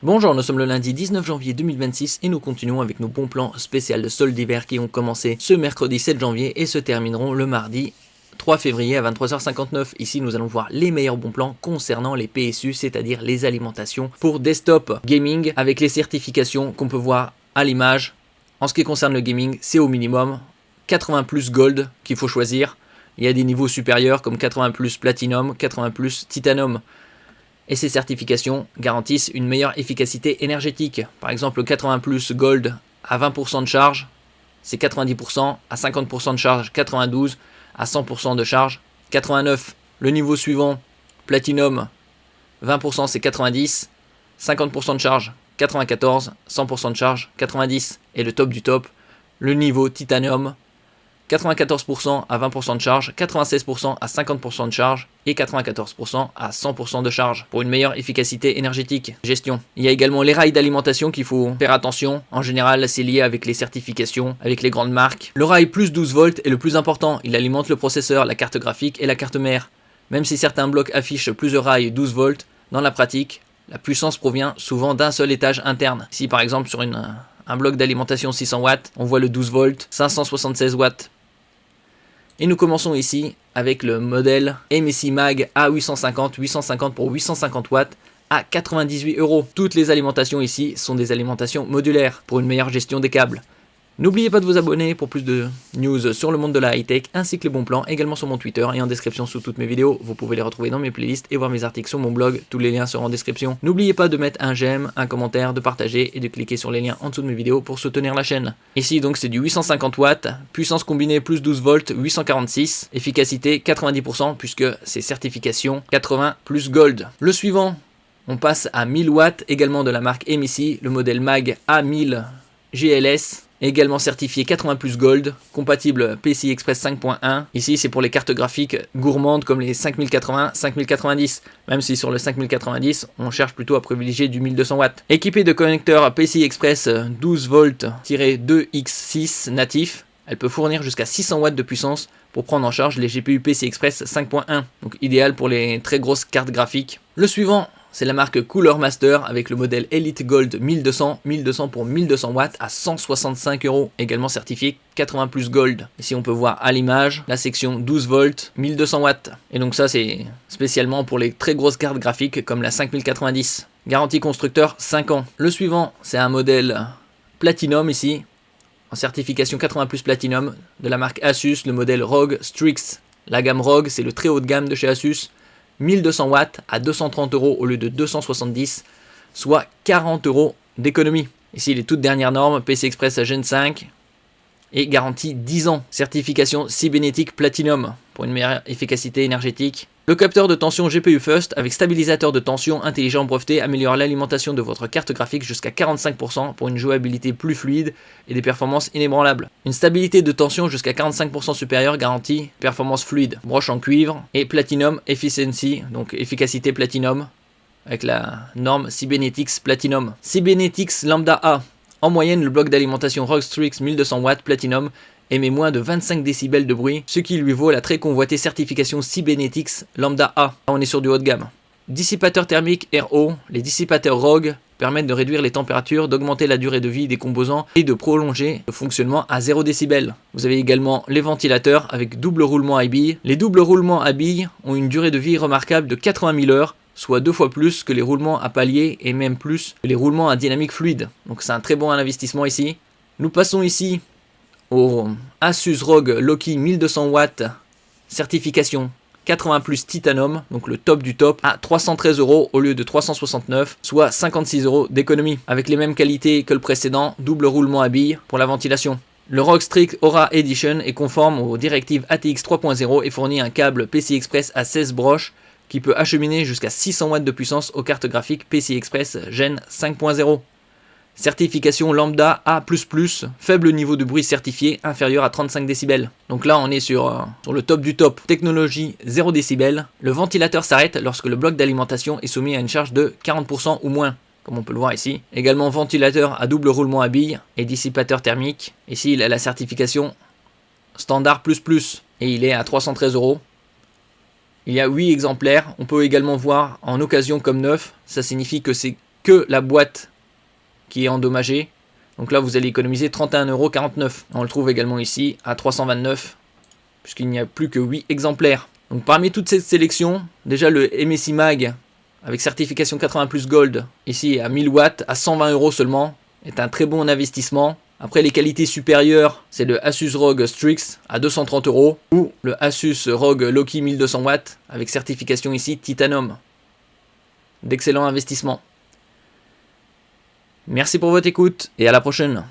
Bonjour, nous sommes le lundi 19 janvier 2026 et nous continuons avec nos bons plans spéciaux de soldes d'hiver qui ont commencé ce mercredi 7 janvier et se termineront le mardi 3 février à 23h59. Ici, nous allons voir les meilleurs bons plans concernant les PSU, c'est-à-dire les alimentations pour desktop gaming avec les certifications qu'on peut voir à l'image. En ce qui concerne le gaming, c'est au minimum 80 plus Gold qu'il faut choisir. Il y a des niveaux supérieurs comme 80 plus Platinum, 80 plus Titanium. Et ces certifications garantissent une meilleure efficacité énergétique. Par exemple, le 80 plus Gold à 20% de charge, c'est 90%, à 50% de charge, 92%, à 100% de charge, 89%. Le niveau suivant, Platinum, 20% c'est 90%, 50% de charge, 94%, 100% de charge, 90%. Et le top du top, le niveau Titanium, 94% à 20% de charge, 96% à 50% de charge et 94% à 100% de charge pour une meilleure efficacité énergétique. Gestion. Il y a également les rails d'alimentation qu'il faut faire attention. En général, c'est lié avec les certifications, avec les grandes marques. Le rail plus 12 volts est le plus important. Il alimente le processeur, la carte graphique et la carte mère. Même si certains blocs affichent plusieurs rails 12 volts, dans la pratique, la puissance provient souvent d'un seul étage interne. Ici, par exemple, sur un bloc d'alimentation 600 watts, on voit le 12 volts, 576 watts. Et nous commençons ici avec le modèle MSI Mag A850, 850 pour 850 watts à 98 €. Toutes les alimentations ici sont des alimentations modulaires pour une meilleure gestion des câbles. N'oubliez pas de vous abonner pour plus de news sur le monde de la high-tech ainsi que les bons plans également sur mon Twitter et en description sous toutes mes vidéos. Vous pouvez les retrouver dans mes playlists et voir mes articles sur mon blog. Tous les liens seront en description. N'oubliez pas de mettre un j'aime, un commentaire, de partager et de cliquer sur les liens en dessous de mes vidéos pour soutenir la chaîne. Ici donc c'est du 850 watts, puissance combinée plus 12 volts, 846, efficacité 90% puisque c'est certification 80 plus Gold. Le suivant, on passe à 1000 watts également de la marque MSI, le modèle Mag A1000 GLS. Également certifié 80 plus Gold, compatible PCI Express 5.1. Ici c'est pour les cartes graphiques gourmandes comme les 5080, 5090. Même si sur le 5090 on cherche plutôt à privilégier du 1200 watts. Équipée de connecteurs PCI Express 12 volts-2X6 natif, elle peut fournir jusqu'à 600 watts de puissance pour prendre en charge les GPU PCI Express 5.1. Donc idéal pour les très grosses cartes graphiques. Le suivant, c'est la marque Cooler Master avec le modèle Elite Gold 1200, 1200 pour 1200 watts à 165 €, également certifié 80 plus Gold. Ici on peut voir à l'image la section 12 volts, 1200 watts. Et donc ça c'est spécialement pour les très grosses cartes graphiques comme la 5090. Garantie constructeur 5 ans. Le suivant c'est un modèle Platinum ici, en certification 80 plus Platinum de la marque Asus, le modèle ROG Strix. La gamme ROG c'est le très haut de gamme de chez Asus. 1200 watts à 230 € au lieu de 270, soit 40 € d'économie. Ici les toutes dernières normes, PCI Express Gen 5 et garantie 10 ans. Certification cybernétique Platinum pour une meilleure efficacité énergétique. Le capteur de tension GPU First avec stabilisateur de tension intelligent breveté améliore l'alimentation de votre carte graphique jusqu'à 45% pour une jouabilité plus fluide et des performances inébranlables. Une stabilité de tension jusqu'à 45% supérieure garantie performance fluide. Broche en cuivre et Platinum Efficiency, donc efficacité Platinum avec la norme Cybernetics Platinum. Cybernetics Lambda A. En moyenne, le bloc d'alimentation ROG Strix 1200 watts Platinum émet moins de 25 décibels de bruit, ce qui lui vaut la très convoitée certification Cybernetics Lambda A. On est sur du haut de gamme. Dissipateur thermique RO. Les dissipateurs ROG permettent de réduire les températures, d'augmenter la durée de vie des composants et de prolonger le fonctionnement à 0 décibels. Vous avez également les ventilateurs avec double roulement à billes. Les doubles roulements à billes ont une durée de vie remarquable de 80 000 heures, soit 2 fois plus que les roulements à palier et même plus que les roulements à dynamique fluide. Donc c'est un très bon investissement ici. Nous passons ici au Asus ROG Loki 1200 watts, certification 80 plus Titanium, donc le top du top, à 313 € au lieu de 369, soit 56 € d'économie. Avec les mêmes qualités que le précédent, double roulement à billes pour la ventilation. Le ROG Strix Aura Edition est conforme aux directives ATX 3.0 et fournit un câble PCI Express à 16 broches qui peut acheminer jusqu'à 600 watts de puissance aux cartes graphiques PCI Express Gen 5.0. Certification lambda A++, faible niveau de bruit certifié, inférieur à 35 décibels. Donc là on est sur le top du top. Technologie 0 décibels. Le ventilateur s'arrête lorsque le bloc d'alimentation est soumis à une charge de 40% ou moins, comme on peut le voir ici. Également ventilateur à double roulement à billes et dissipateur thermique. Ici il a la certification standard++, et il est à 313 €. Il y a 8 exemplaires. On peut également voir en occasion comme neuf. Ça signifie que c'est que la boîte qui est endommagée. Donc là, vous allez économiser 31,49 €. On le trouve également ici à 329, puisqu'il n'y a plus que 8 exemplaires. Donc parmi toute cette sélection, déjà le MSI Mag avec certification 80+ Gold, ici à 1000 watts, à 120 € seulement, est un très bon investissement. Après les qualités supérieures, c'est le Asus ROG Strix à 230 € ou le Asus ROG Loki 1200 watts avec certification ici Titanium. D'excellents investissements. Merci pour votre écoute et à la prochaine.